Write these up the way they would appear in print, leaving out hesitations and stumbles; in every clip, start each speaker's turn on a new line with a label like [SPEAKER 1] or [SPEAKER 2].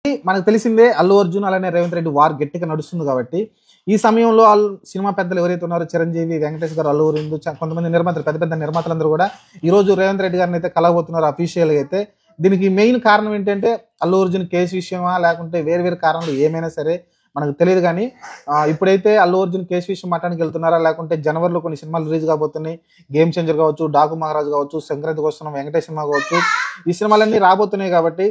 [SPEAKER 1] మనకు తెలిసిందే అల్లు అర్జున్ అలానే రేవంత్ రెడ్డి వార్ గట్టిగా నడుస్తుంది కాబట్టి ఈ సమయంలో సినిమా పెద్దలు ఎవరైతే ఉన్నారో చిరంజీవి, వెంకటేష్ గారు, అల్లు అరవింద్, కొంతమంది నిర్మాతలు, పెద్ద పెద్ద నిర్మాతలందరూ కూడా ఈ రోజు రేవంత్ రెడ్డి గారిని అయితే కలవబోతున్నారు అఫీషియల్గా అయితే. దీనికి మెయిన్ కారణం ఏంటంటే అల్లు అర్జున్ కేసు విషయమా లేకుంటే వేరు వేరు కారణాలు ఏమైనా సరే మనకు తెలియదు. కానీ ఇప్పుడైతే అల్లు అర్జున్ కేసు విషయం మాట్లాడానికి వెళ్తున్నారా లేకుంటే జనవరిలో కొన్ని సినిమాలు రిలీజ్ కాబోతున్నాయి. గేమ్ చేంజర్ కావచ్చు, డాకు మహారాజ్ కావచ్చు, సంక్రాంతికి వస్తున్న వెంకటేష్ సినిమా కావచ్చు, ఈ సినిమాలన్నీ రాబోతున్నాయి కాబట్టి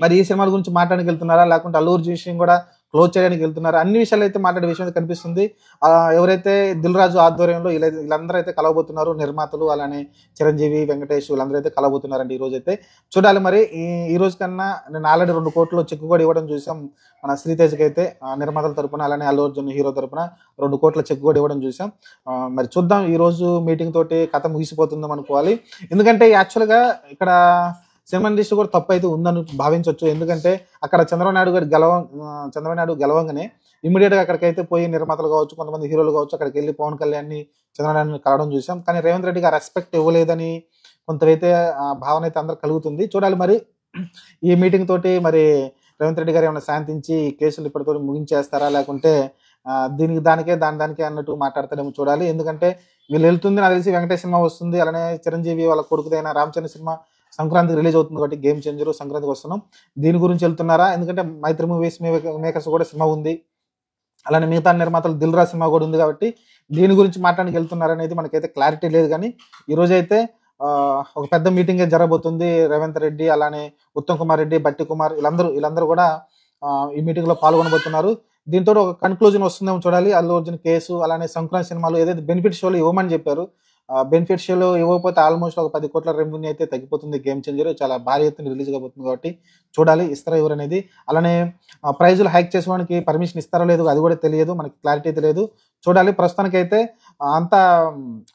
[SPEAKER 1] మరి ఈ సినిమాల గురించి మాట్లాడడానికి వెళ్తున్నారా లేకుంటే అల్లు అర్జున్ విషయం కూడా క్లోజ్ చేయడానికి వెళ్తున్నారా, అన్ని విషయాలు అయితే మాట్లాడే విషయం కనిపిస్తుంది. ఎవరైతే దిల్ రాజు ఆధ్వర్యంలో వీళ్ళందరూ అయితే కలవబోతున్నారు, నిర్మాతలు అలానే చిరంజీవి, వెంకటేష్ వీళ్ళందరూ అయితే కలవబోతున్నారండి ఈ రోజు అయితే. చూడాలి మరి ఈ రోజు కన్నా నేను ఆల్రెడీ 2 కోట్లు చెక్ కూడా ఇవ్వడం చూసాం మన శ్రీతేజ్కి అయితే, నిర్మాతల తరపున అలానే అల్లు అర్జున్ హీరో తరపున 2 కోట్ల చెక్ కూడా ఇవ్వడం చూసాం. మరి చూద్దాం ఈ రోజు మీటింగ్ తోటి కథ ముగిసిపోతుందాం అనుకోవాలి. ఎందుకంటే యాక్చువల్గా ఇక్కడ సినిమా ఇండస్ట్రీ కూడా తప్పు అయితే ఉందని భావించవచ్చు. ఎందుకంటే అక్కడ చంద్రబాబు నాయుడు గెలవంగానే ఇమీడియట్ గా అక్కడికైతే పోయి నిర్మాతలు కావచ్చు, కొంతమంది హీరోలు కావచ్చు, అక్కడికి వెళ్ళి పవన్ కళ్యాణ్ ని, చంద్రబాబు నాయుడు కలవడం చూసాం. కానీ రేవంత్ రెడ్డికి రెస్పెక్ట్ ఇవ్వలేదని కొంతైతే భావన అయితే అందరికి కలుగుతుంది. చూడాలి మరి ఈ మీటింగ్ తోటి మరి రేవంత్ రెడ్డి గారు ఏమైనా శాంతించి కేసులు ఇప్పటితో ముగించేస్తారా లేకుంటే దానికే అన్నట్టు మాట్లాడతారేమో చూడాలి. ఎందుకంటే వీళ్ళు వెళ్తుంది నాకు తెలిసి వెంకటేష్ సినిమా వస్తుంది, అలానే చిరంజీవి వాళ్ళ కొడుకుదైన రామచంద్ర సినిమా సంక్రాంతికి రిలీజ్ అవుతుంది కాబట్టి గేమ్ చేంజర్ సంక్రాంతికి వస్తున్నాం, దీని గురించి వెళ్తున్నారా? ఎందుకంటే మైత్రి మూవీస్ మేకర్స్ కూడా సినిమా ఉంది, అలానే మిగతా నిర్మాతలు దిల్ రాజు సినిమా కూడా ఉంది కాబట్టి దీని గురించి మాట్లాడానికి వెళ్తున్నారనేది మనకైతే క్లారిటీ లేదు. కానీ ఈ రోజైతే ఒక పెద్ద మీటింగ్ జరగబోతుంది. రేవంత్ రెడ్డి అలానే ఉత్తమ్ కుమార్ రెడ్డి, బట్టి కుమార్ వీళ్ళందరూ కూడా ఈ మీటింగ్ లో పాల్గొనబోతున్నారు. దీంతో ఒక కన్క్లూజన్ వస్తుందేమో చూడాలి. అల్లు అర్జున్ కేసు అలానే సంక్రాంతి సినిమాలు ఏదైతే బెనిఫిట్ షోలు ఇవ్వమని చెప్పారు, బెనిఫిట్ షోలు ఇవ్వకపోతే ఆల్మోస్ట్ ఒక 10 కోట్ల రెవెన్యూ అయితే తగ్గిపోతుంది. గేమ్ చేంజర్ చాలా భారీ ఎత్తున రిలీజ్ కాబోతుంది కాబట్టి చూడాలి ఇస్తారా ఎవరు అనేది. అలానే ప్రైజులు హైక్ చేసుకోవడానికి పర్మిషన్ ఇస్తారో లేదు అది కూడా తెలియదు, మనకి క్లారిటీ తెలియదు. చూడాలి. ప్రస్తుతానికైతే అంతా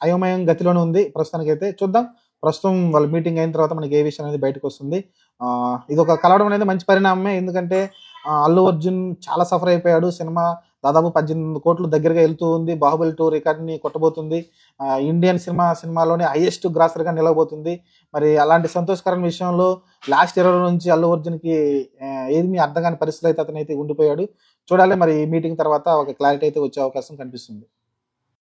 [SPEAKER 1] అయోమయం గతిలోనే ఉంది. ప్రస్తుతానికైతే చూద్దాం. ప్రస్తుతం వాళ్ళ మీటింగ్ అయిన తర్వాత మనకి ఏ విషయం అనేది బయటకు వస్తుంది. ఇది ఒక కలవడం అనేది మంచి పరిణామమే. ఎందుకంటే అల్లు అర్జున్ చాలా సఫర్ అయిపోయాడు. సినిమా దాదాపు 18 కోట్లు దగ్గరగా వెళ్తూ ఉంది. బాహుబలి 2 రికార్డ్ని కొట్టబోతుంది. ఇండియన్ సినిమాలోనే హైయెస్ట్ గ్రాసర్గా నిలవబోతుంది. మరి అలాంటి సంతోషకరమైన విషయంలో లాస్ట్ 20 నుంచి అల్లు అర్జున్కి ఏమీ అర్థం కాని పరిస్థితులు అయితే అతనైతే ఉండిపోయాడు. చూడాలి మరి ఈ మీటింగ్ తర్వాత ఒక క్లారిటీ అయితే వచ్చే అవకాశం కనిపిస్తుంది.